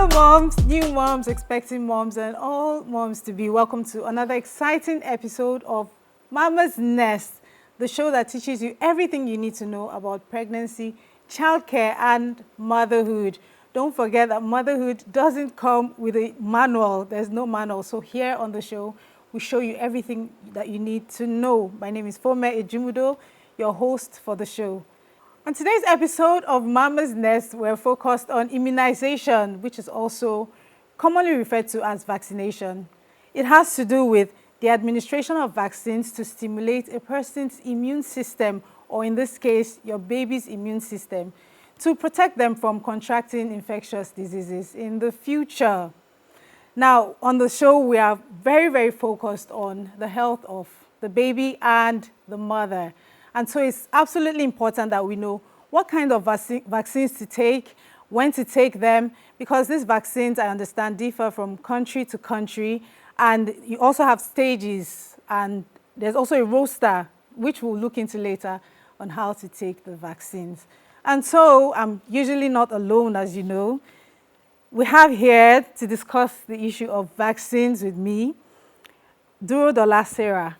Hello moms, new moms, expecting moms, and all moms to be. Welcome to another exciting episode of Mama's Nest, the show that teaches you everything you need to know about pregnancy, childcare, and motherhood. Don't forget that motherhood doesn't come with a manual. There's no manual. So here on the show, we show you everything that you need to know. My name is Fome Ejumudo, your host for the show. On today's episode of Mama's Nest, we're focused on immunization, which is also commonly referred to as vaccination. It has to do with the administration of vaccines to stimulate a person's immune system, or in this case, your baby's immune system, to protect them from contracting infectious diseases in the future. Now, on the show, we are very, very focused on the health of the baby and the mother. And so it's absolutely important that we know what kind of vaccines to take, when to take them, because these vaccines, I understand, differ from country to country. And you also have stages, and there's also a roster, which we'll look into later, on how to take the vaccines. And so I'm usually not alone, as you know. We have here to discuss the issue of vaccines with me, Duro Dola Sarah.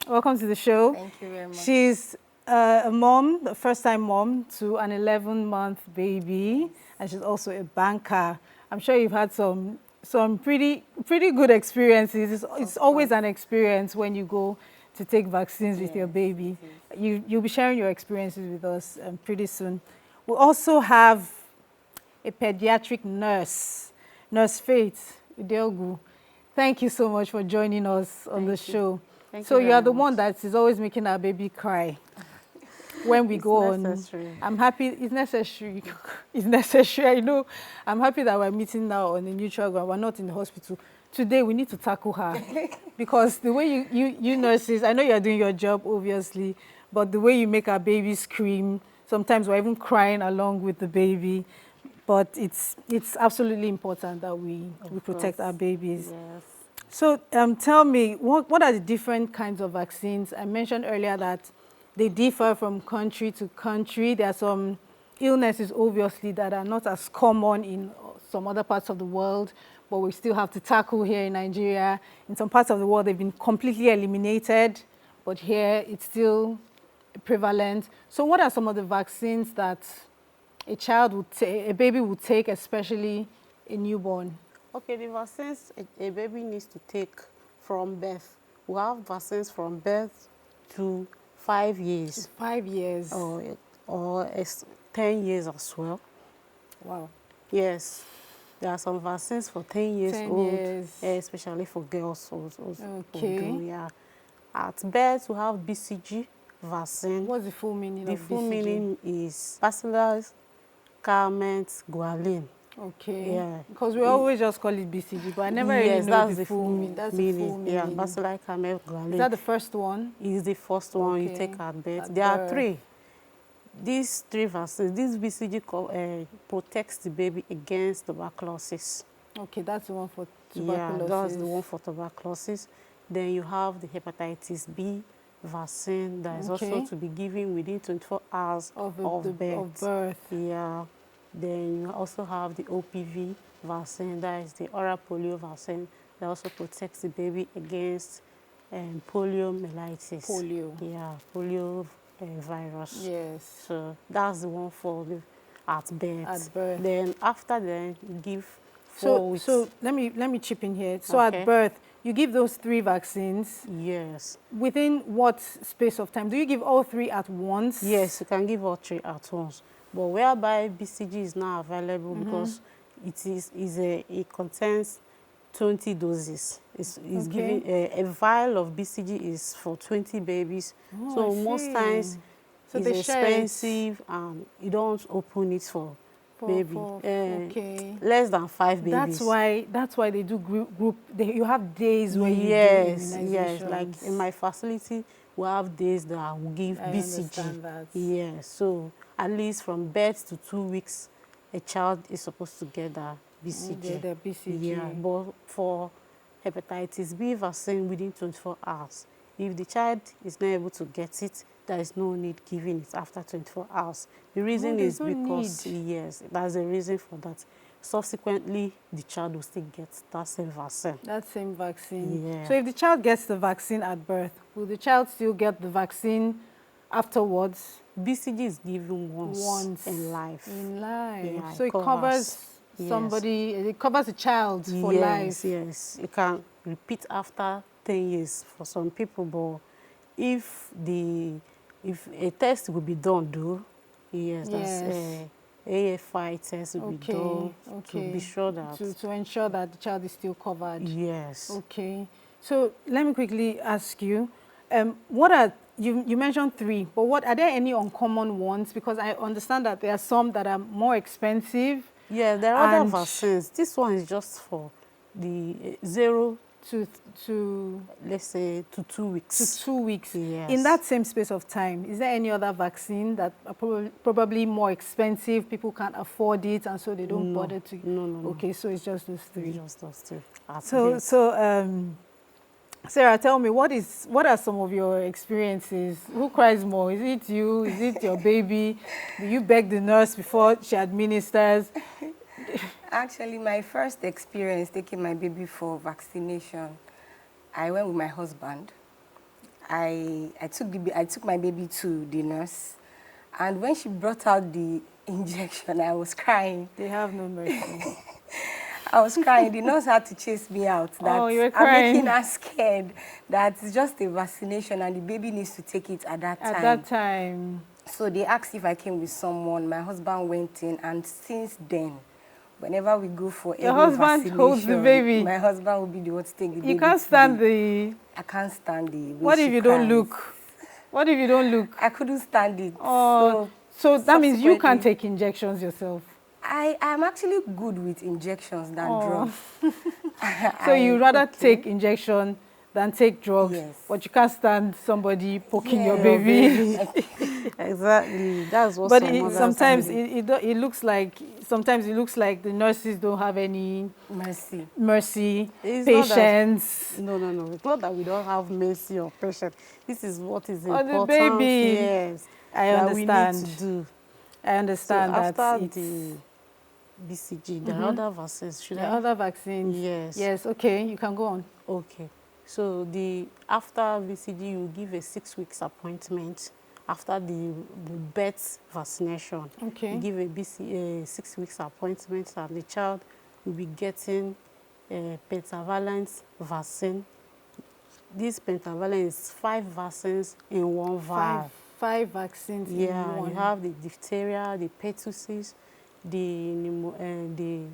Welcome to the show. Thank you very much. She's a mom, a first-time mom to an 11-month baby, and she's also a banker. I'm sure you've had some pretty good experiences. It's always an experience when you go to take vaccines with your baby. You'll be sharing your experiences with us pretty soon. We also have a pediatric nurse, Nurse Faith Udelgu. Thank you so much for joining us on the show. So you are the one that is always making our baby cry when we go on. I'm happy. It's necessary. It's necessary. I know. I'm happy that we're meeting now on a neutral ground. We're not in the hospital. Today we need to tackle her because the way you nurses, I know you're doing your job obviously, but the way you make our baby scream, sometimes we're even crying along with the baby. But it's absolutely important that we protect our babies. Yes. So tell me, what are the different kinds of vaccines? I mentioned earlier that they differ from country to country. There are some illnesses, obviously, that are not as common in some other parts of the world, but we still have to tackle here in Nigeria. In some parts of the world, they've been completely eliminated, but here it's still prevalent. So what are some of the vaccines that a baby would take, especially a newborn? Okay, the vaccines a baby needs to take from birth. We have vaccines from birth to 5 years. 5 years. Or 10 years as well. Wow. Yes. There are some vaccines for 10 years 10 old, years. Especially for girls. Okay. Yeah. At birth, we have BCG vaccine. What's the full meaning of BCG? The full meaning is Bacillus calmette guerin. Okay. Yeah. Because we always just call it BCG, but I never really know the full meaning. That's the full meaning. Yeah, Bacillus calmette guerin. Is that the first one? Is the first one you take at birth. There are 3. These 3 vaccines, this BCG protects the baby against tuberculosis. Okay, that's the one for tuberculosis. Yeah, that's the one for tuberculosis. Then you have the hepatitis B vaccine that is also to be given within 24 hours of birth. Yeah. Then you also have the OPV vaccine, that is the oral polio vaccine, that also protects the baby against poliomyelitis. Polio. Yeah, polio virus. Yes. So that's the one for at birth. At birth. Then after then, you give 4 weeks. So let me chip in here. So at birth, you give those 3 vaccines. Yes. Within what space of time? Do you give all 3 at once? Yes, you can give all 3 at once. But whereby BCG is now available because it contains 20 doses. It's giving a vial of BCG is for 20 babies. So most times it's expensive and you don't open it for baby. Less than 5 babies. That's why they do group. You have days where you do immunizations. Yes. Like in my facility, we have days that I will give BCG. Understand that. Yes. So at least from birth to 2 weeks, a child is supposed to get that BCG. The BCG. Yeah. But for hepatitis B vaccine within 24 hours, if the child is not able to get it, there is no need giving it after 24 hours. The reason is because, yes, that's the reason for that. subsequently the child will still get that same vaccine. That same vaccine. Yeah. So if the child gets the vaccine at birth, will the child still get the vaccine afterwards? BCG is given once in life. In life. Yeah, So it covers somebody, it covers a child for life. Yes, you can repeat after 10 years for some people, but if a test will be done, though, that's AFI test will be done to be sure that to ensure that the child is still covered. Yes. Okay. So let me quickly ask you, what are you mentioned 3, but what are there any uncommon ones? Because I understand that there are some that are more expensive. Yeah, there are other vaccines. This one is just for the 0 to let's say to 2 weeks. To 2 weeks. Yes. In that same space of time, is there any other vaccine that are probably more expensive, people can't afford it, and so they don't bother to? No. Okay, so it's just those 3. It's just those 3. So Sarah, tell me, what are some of your experiences? Who cries more? Is it you? Is it your baby? Do you beg the nurse before she administers? Actually, my first experience taking my baby for vaccination, I went with my husband. I took my baby to the nurse, and when she brought out the injection, I was crying. They have no mercy. I was crying. The nurse had to chase me out. Oh, you were crying. I'm making her scared that it's just a vaccination and the baby needs to take it at that time. At that time. So they asked if I came with someone. My husband went in, and since then, whenever we go for your husband holds the baby. My husband will be the one to take the baby. You can't stand the... I can't stand the way What if you don't look? What if you don't look? I couldn't stand it. Oh, so that means you can't take injections yourself? I am actually good with injections than drugs. So you rather take injection than take drugs, yes, but you can't stand somebody poking your baby. Exactly. That's what. But sometimes it looks like the nurses don't have any mercy, patience. No. It's not that we don't have mercy or patience. This is what is important. On the baby. Yes, I understand. We need to do. I understand that. After the BCG, there are other vaccines. There are other vaccines. Yes. Yes. Okay. You can go on. Okay. So after BCG, you give a 6 weeks appointment. After the birth vaccination, okay, you give a 6 weeks appointment, and the child will be getting a pentavalent vaccine. This pentavalent is 5 vaccines in one vial. 5 vaccines in one. Yeah, you have the diphtheria, the pertussis, the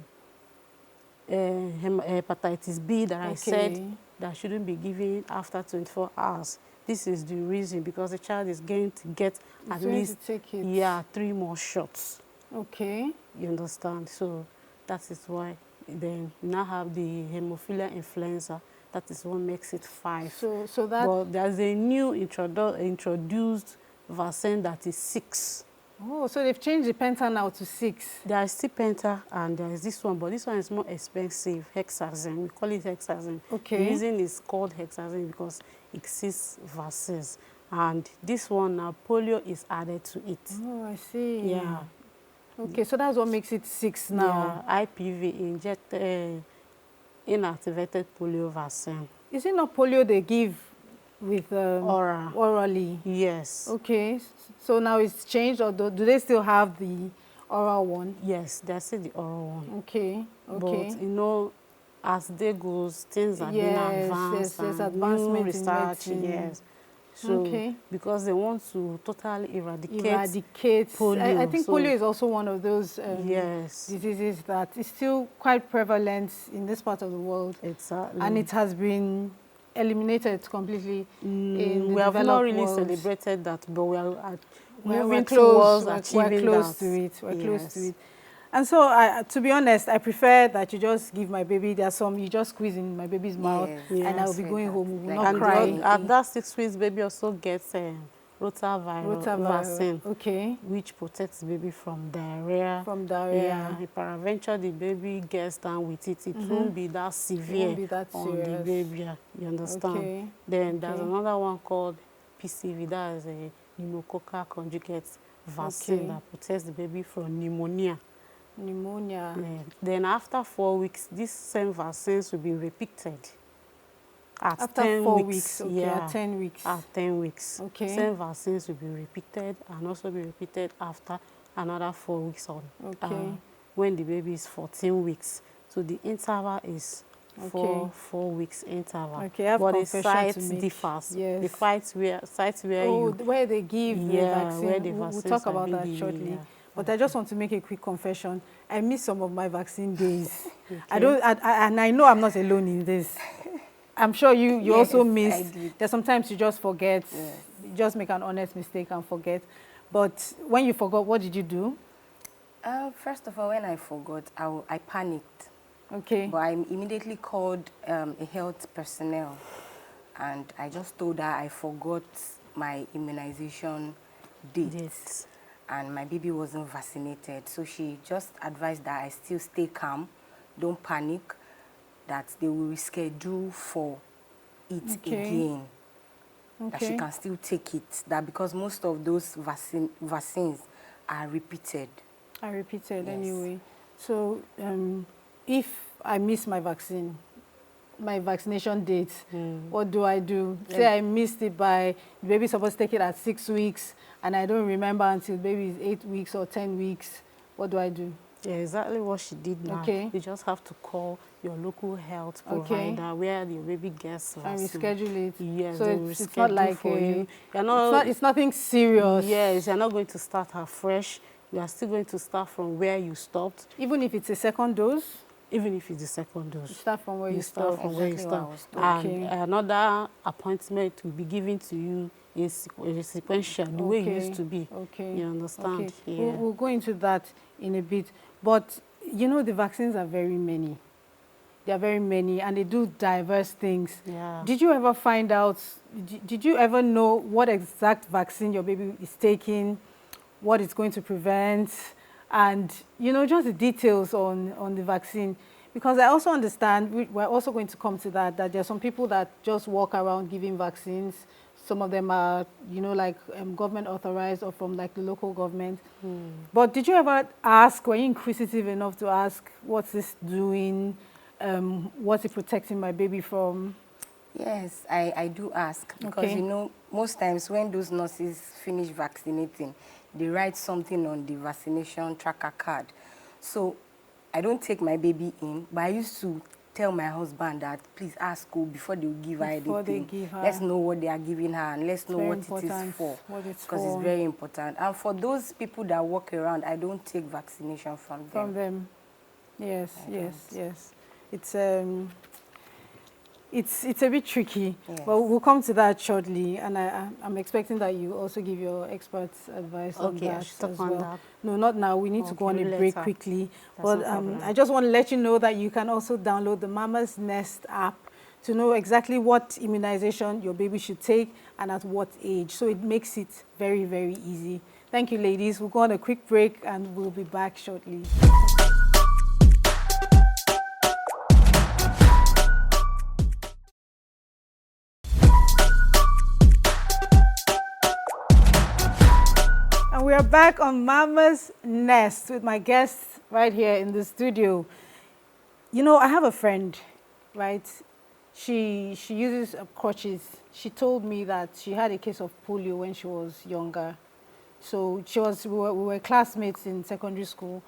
hepatitis B that I said that shouldn't be given after 24 hours. This is the reason, because the child is going to get at least 3 more shots. Okay. You understand? So that is why then you now have the hemophilia influenza. That is what makes it 5. So that. But there's a new introduced vaccine that is 6. Oh, so they've changed the penta now to 6. There is still penta, and there is this one, but this one is more expensive, hexazine. We call it hexazine. Okay. The reason it's called hexazine because it 6 vaccines. And this one now, polio is added to it. Oh, I see. Yeah. Okay, so that's what makes it 6 now. Yeah, IPV, inactivated polio vaccine. Is it not polio they give with orally? Yes. Okay, so now it's changed, or do they still have the oral one? Yes, they still the oral one. Okay. But you know, as day goes, things are being advanced, yes, and advancement new research. In yes. So because they want to totally eradicate polio. I think polio is also one of those diseases that is still quite prevalent in this part of the world. Exactly. And it has been eliminated completely in the we have not really celebrated that, but we're moving towards achieving we're close to it. We're close to it. And so, to be honest, I prefer that you just give my baby. There's some you just squeeze in my baby's mouth, and I'll be going home. We will not cry. At that 6 weeks, baby also gets rotavirus vaccine, which protects the baby from diarrhea. Yeah, peradventure the baby gets down with it. It won't be that severe on the baby. You understand? Then there's another one called PCV. That is a pneumococcal conjugate vaccine that protects the baby from pneumonia. Pneumonia. Yeah. Then after 4 weeks, these same vaccines will be repeated. At After 10 4 weeks, weeks, okay, yeah, at 10 weeks. At 10 weeks. Okay. Same vaccines will be repeated and also be repeated after another 4 weeks on. Okay. When the baby is 14 weeks. So the interval is Okay. 4 weeks interval. Okay, I have but the confession to sites make. differs. Yes. The sites where Oh, you where they give the vaccine. where the We'll vaccines talk are about being that given, shortly. yeah. But I just want to make a quick confession. I miss some of my vaccine days. Okay. And I know I'm not alone in this. I'm sure you Yes, also I miss. did. There's sometimes you just forget. Yes. You just make an honest mistake and forget. But when you forgot, what did you do? First of all, when I forgot, I panicked. Okay. But I immediately called a health personnel, and I just told her I forgot my immunization dates, and my baby wasn't vaccinated. So she just advised that I still stay calm, don't panic, that they will reschedule for it again, that she can still take it, that because most of those vaccines are repeated. I repeated Yes. anyway. So if I miss my vaccination date, what do I do? Say I missed it by, the baby's supposed to take it at 6 weeks, and I don't remember until baby is 8 weeks or 10 weeks. What do I do? Yeah, exactly what she did now. Okay. You just have to call your local health provider where your baby gets vaccine. And reschedule it. Yes, So they will it's not reschedule like for you. it's nothing serious. Yes, you're not going to start afresh. You are still going to start from where you stopped. Even if it's a second dose? Even if it's the second dose. You start from where you start stop. from where you Exactly start. Okay. And another appointment will be given to you in sequential, the way it used to be. Okay. You understand? Okay. Yeah. We'll go into that in a bit. But, you know, the vaccines are very many. They are very many, and they do diverse things. Yeah. Did you ever find out, did you ever know what exact vaccine your baby is taking, what it's going to prevent, and, you know, just the details on the vaccine? Because I also understand, we're also going to come to that there are some people that just walk around giving vaccines. Some of them are, you know, like government authorized or from like the local government. But did you ever ask, were you inquisitive enough to ask, what's this doing? What's it protecting my baby from? Yes, I do ask, because, you know, most times when those nurses finish vaccinating, they write something on the vaccination tracker card. So I don't take my baby in, but I used to tell my husband that, please ask her before they give her anything. Let's know what they are giving her, and let's know what it is for, because it's very important. And for those people that walk around, I don't take vaccination from them. From them. Yes, yes. It's a bit tricky, but we'll come to that shortly, and I'm expecting that you also give your experts advice on that as well. No, not now. We need to go on a break quickly. But I just want to let you know that you can also download the Mama's Nest app to know exactly what immunization your baby should take and at what age. So it makes it very, very easy. Thank you, ladies. We'll go on a quick break, and we'll be back shortly. And we are back on Mama's Nest with my guests right here in the studio. You know, I have a friend, right? She uses crutches. She told me that she had a case of polio when she was younger. So we were classmates in secondary school.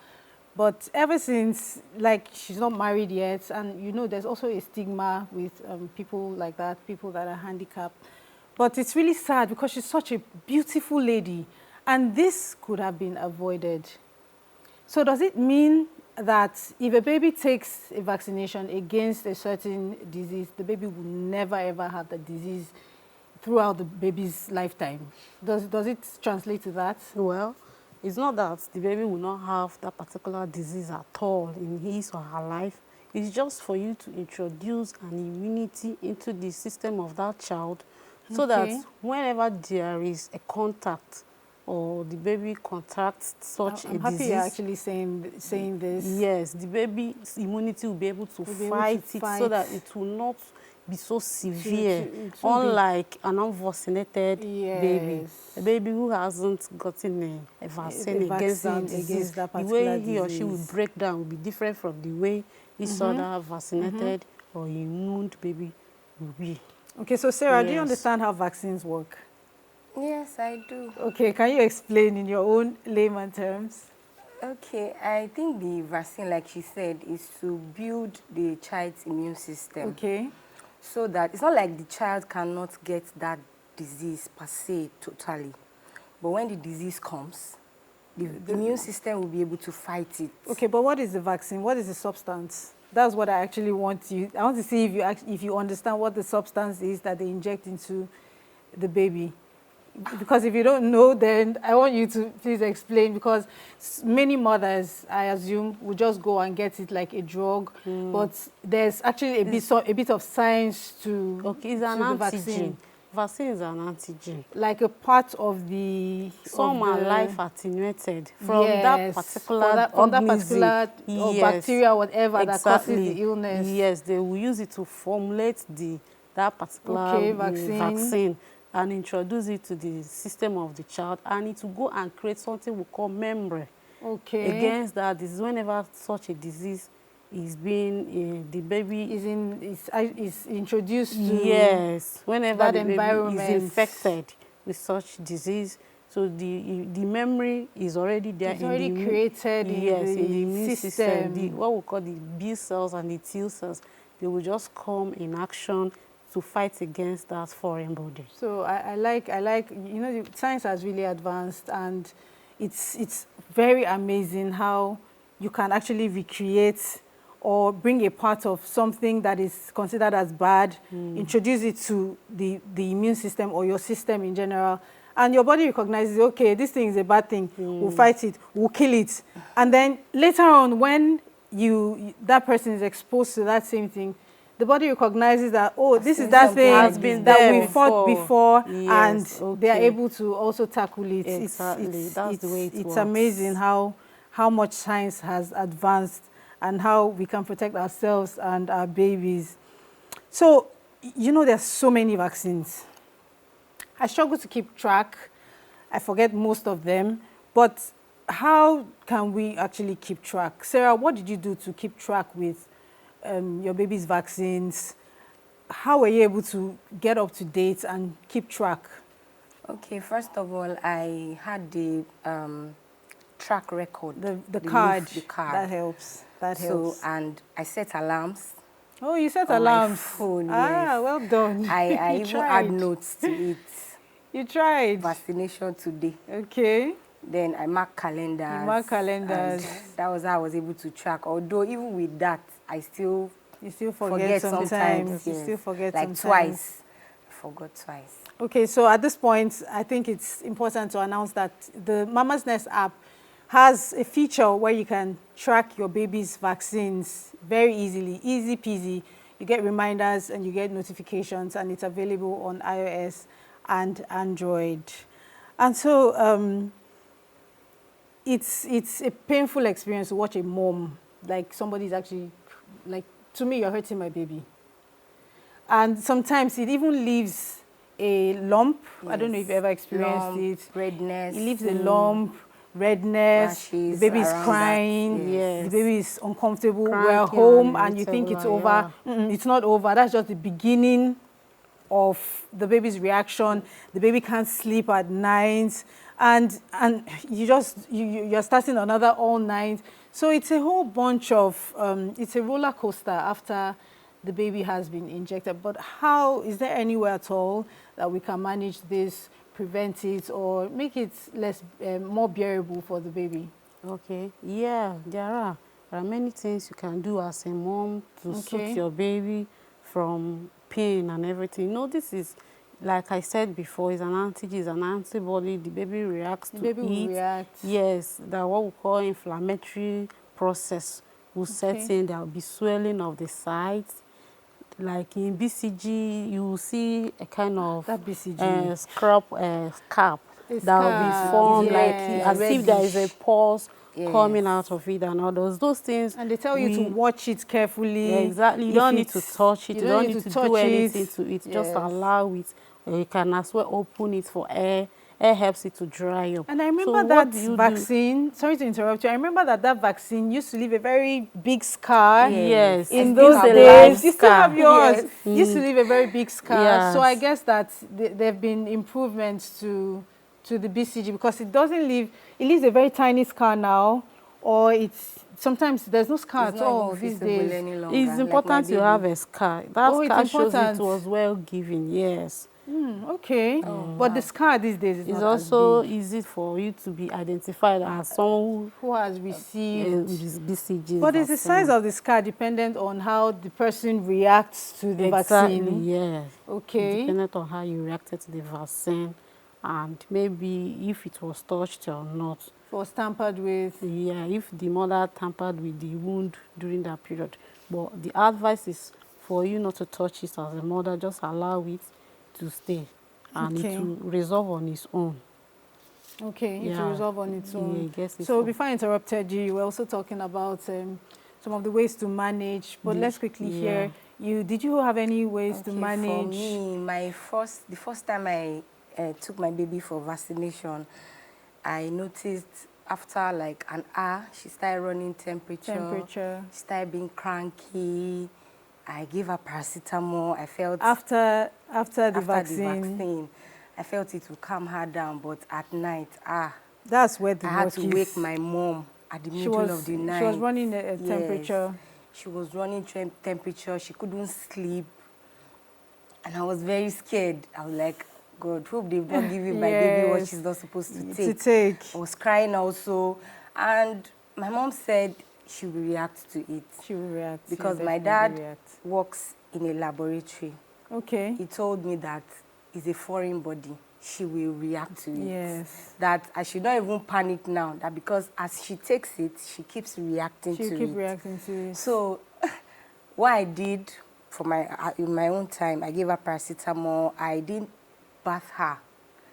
But ever since, like, she's not married yet, and you know, there's also a stigma with people like that, people that are handicapped. But it's really sad because she's such a beautiful lady, and this could have been avoided. So does it mean that if a baby takes a vaccination against a certain disease, the baby will never ever have the disease throughout the baby's lifetime? Does it translate to that? Well, it's not that the baby will not have that particular disease at all in his or her life. It's just for you to introduce an immunity into the system of that child, so that whenever there is a contact or the baby contracts such a disease. I'm happy you're actually saying this. Yes, the baby's immunity will be able to fight it, so that it will not be so severe, to unlike an unvaccinated baby. Yes. A baby who hasn't gotten a vaccine against that disease, that the way particular he or she will disease. break down will be different from the way this other vaccinated or immune baby will be. Okay, so Sarah, do you Yes. understand how vaccines work? Yes, I do. Okay, can you explain in your own layman terms? Okay, I think the vaccine, like she said, is to build the child's immune system. Okay. So that it's not like the child cannot get that disease per se totally. But when the disease comes, the immune system will be able to fight it. Okay, but what is the vaccine? What is the substance? That's what I actually want you. I want to see if you understand what the substance is that they inject into the baby. Because if you don't know, then I want you to please explain, because many mothers, I assume, will just go and get it like a drug, but there's actually a bit of science to, Okay, it's to an the antigen. vaccine. Vaccine is an antigen. Like a part of the... Some of are the, life attenuated from that particular from that organism. particular or bacteria, whatever, that causes the illness. Yes, they will use it to formulate that particular vaccine and introduce it to the system of the child, and it will go and create something we call memory against that disease. Whenever such a disease is being, the baby is introduced to whenever that the baby environment is infected with such disease, so the memory is already there. It's already created in the immune system. what we call the B cells and the T cells, they will just come in action to fight against that foreign body. So I like, you know, the science has really advanced, and it's very amazing how you can actually recreate or bring a part of something that is considered as bad, introduce it to the immune system or your system in general, and your body recognizes, okay, this thing is a bad thing, we'll fight it, we'll kill it. And then later on, when that person is exposed to that same thing, the body recognizes that, oh, this is that thing that we fought before, and they are able to also tackle it. Exactly. That's the way it works. It's amazing how much science has advanced and how we can protect ourselves and our babies. So, you know, there's so many vaccines. I struggle to keep track. I forget most of them. But how can we actually keep track? Sarah, what did you do to keep track with your baby's vaccines? How were you able to get up to date and keep track? Okay, first of all, I had the track record. The card. The card. That helps. That helps. And I set alarms. Oh, you set on alarms. My phone, yes. Well done. I even add notes to it. You tried. Vaccination today. Okay. Then I mark calendars. You mark calendars. That was how I was able to track. Although even with that, you still forget sometimes. You still forget like sometimes. Twice. I forgot twice. Okay, so at this point, I think it's important to announce that the Mama's Nest app has a feature where you can track your baby's vaccines very easily, easy peasy. You get reminders and you get notifications, and it's available on iOS and Android. And so it's a painful experience to watch a mom, like somebody's actually, like, to me, you're hurting my baby. And sometimes it even leaves a lump. Yes. I don't know if you've ever experienced it. Redness. It leaves a lump, redness, the baby is crying, yes. The baby is uncomfortable, we're home, and you think it's over. It's not over. That's just the beginning of the baby's reaction. The baby can't sleep at night, and you're starting another all night. So it's a whole bunch of, it's a roller coaster after the baby has been injected. But how, is there anywhere at all that we can manage this, prevent it, or make it more bearable for the baby? Okay, yeah, there are many things you can do as a mom to suit your baby from pain and everything. You know, this is, like I said before, is an antigen, is an antibody. The baby reacts to it. The baby will react. Yes, that what we call inflammatory process will set in. There will be swelling of the sides. Like in BCG, you will see a kind of that BCG scalp that will be scar, formed, like yes. as if there is a pulse coming Yes. out of it and all those things. And they tell you to watch it carefully. Yeah, exactly. You If don't need to it's- touch it. You don't need to do touch anything it. to it. Just Yes. allow it. You can as well open it for air. Air helps it to dry up. And I remember so that what do you vaccine, sorry to interrupt you, I remember that vaccine used to leave a very big scar. Yes. In It's those a days. live You still have scar. yours. Yes. Used to leave a very big scar. So I Yes. guess that there have been improvements to the BCG because it doesn't leave, it leaves a very tiny scar now, or sometimes there's no scar It's at all not even these visible days. any longer. It's like important my to have baby. a scar. That Oh, it's scar shows it important. was well given. Yes. Okay. But the scar these days is It's not also as big. easy for you to be identified as someone Who has who received is BCG But is the size vaccine. of the scar dependent on how the person reacts to the Exactly, vaccine? yes. Okay. Dependent on how you reacted to the vaccine and maybe if it was touched or not. Was tampered with. Yeah, if the mother tampered with the wound during that period. But the advice is for you not to touch it as a mother, just allow it to stay and Okay. it will resolve on its own. Okay, it will Yeah. resolve on its Yeah, own. I guess it's So all. before I interrupted you, you were also talking about some of the ways to manage. But let's quickly hear you. Did you have any ways to Okay, manage? for me, the first time I took my baby for vaccination, I noticed after like an hour, she started running temperature. She started being cranky. I gave her paracetamol. I felt After the after vaccine. the vaccine, I felt it would calm her down. But at night, That's where the I had work to is. wake my mom at the middle of the night. She was running a Yes. temperature. She was running temperature. She couldn't sleep. And I was very scared. I was like, God, hope they've not given my baby what she's not supposed to take. I was crying also. And my mom said she will react to it. She will react. Because She'll my definitely dad react. works in a laboratory. Okay. He told me that it's a foreign body. She will react to it. Yes. That I should not even panic now. That because as she takes it, she keeps reacting to it. She'll keep reacting to it. So what I did for in my own time, I gave her paracetamol. I didn't bath her.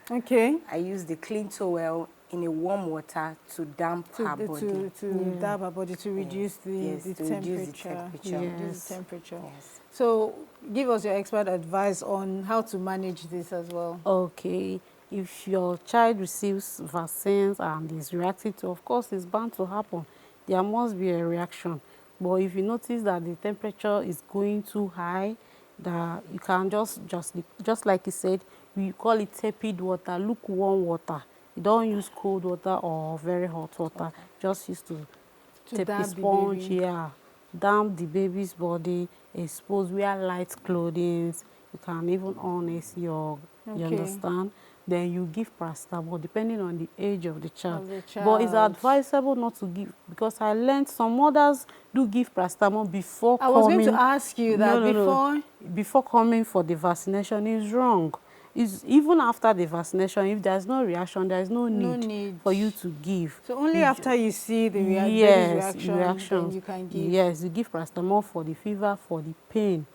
Okay. I used the clean towel in a warm water to damp her body. To damp her body, to reduce the temperature. Reduce the temperature. Reduce the temperature. Yes. So give us your expert advice on how to manage this as well. Okay, if your child receives vaccines and is reacting to, of course, it's bound to happen. There must be a reaction. But if you notice that the temperature is going too high, that you can just like you said, we call it tepid water, lukewarm water. You don't use cold water or very hot water. Just use to tap the sponge, damp the baby's body, expose, wear light clothing. You can even on AC, you understand? Then you give paracetamol depending on the age of the child. But it's advisable not to give, because I learned some mothers do give paracetamol before coming. I was going to ask you that before coming for the vaccination is wrong. Even after the vaccination, if there's no reaction, there's no need for you to give. So only after you see the baby's reaction, then you can give. Yes, you give paracetamol for the fever, for the pain.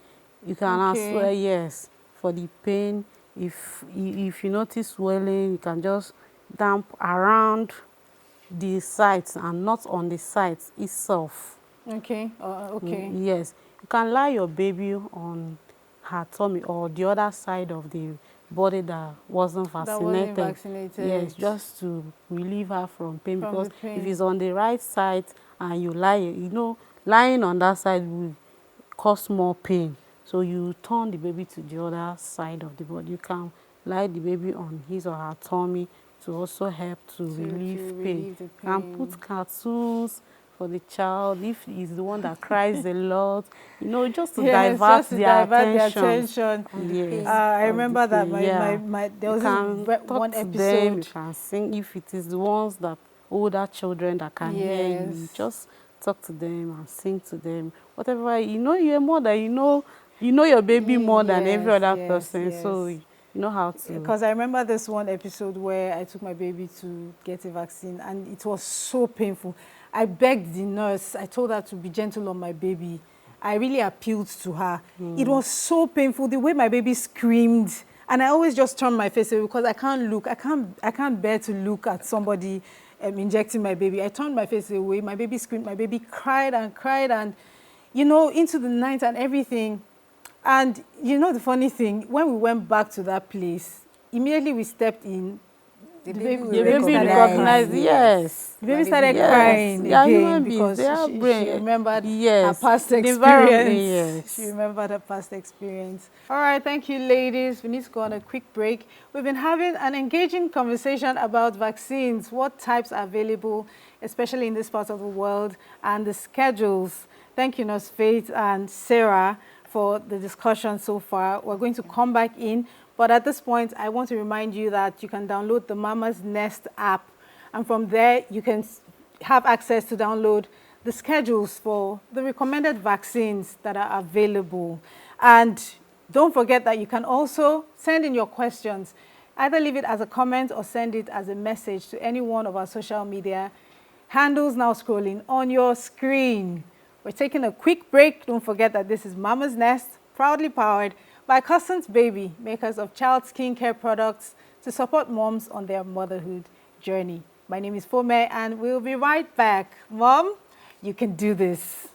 You can as well, yes, for the pain. If you notice swelling, you can just damp around the sites and not on the sites itself. Okay. Okay. Yes, you can lie your baby on her tummy or the other side of the body that wasn't vaccinated. Yes, just to relieve her from pain, because if it's on the right side and you lie, lying on that side will cause more pain. So you turn the baby to the other side of the body. You can lie the baby on his or her tummy to also help to relieve pain. You can put cartoons for the child if he's the one that cries a lot, just to divert the attention. Yes. I remember that there was one episode. You can sing if it is the ones that older children that can hear you. Just talk to them and sing to them. Whatever, you're a mother, you know your baby more than every other person. So you know how to. Because I remember this one episode where I took my baby to get a vaccine and it was so painful. I begged the nurse. I told her to be gentle on my baby. I really appealed to her. It was so painful. The way my baby screamed, And I always just turn my face away because I can't look. I can't bear to look at somebody injecting my baby. I turned my face away. My baby screamed. My baby cried and, you know, into the night and everything. And you know the funny thing, when we went back to that place, immediately we stepped in. The The baby recognized, yes. The baby started Yes. crying Yeah, again human because beings, she brain. remembered Yes. her past The experience. environment, yes. She remembered her past experience. All right, thank you, ladies. We need to go on a quick break. We've been having an engaging conversation about vaccines, what types are available, especially in this part of the world, and the schedules. Thank you, Nurse Faith and Sarah, for the discussion so far. We're going to come back in, but at this point, I want to remind you that you can download the Mama's Nest app, and from there, you can have access to download the schedules for the recommended vaccines that are available. And don't forget that you can also send in your questions. Either leave it as a comment or send it as a message to any one of our social media handles now scrolling on your screen. We're taking a quick break. Don't forget that this is Mama's Nest, proudly powered by Cussons Baby, makers of child skincare products to support moms on their motherhood journey. My name is Fome, and we'll be right back. Mom, you can do this.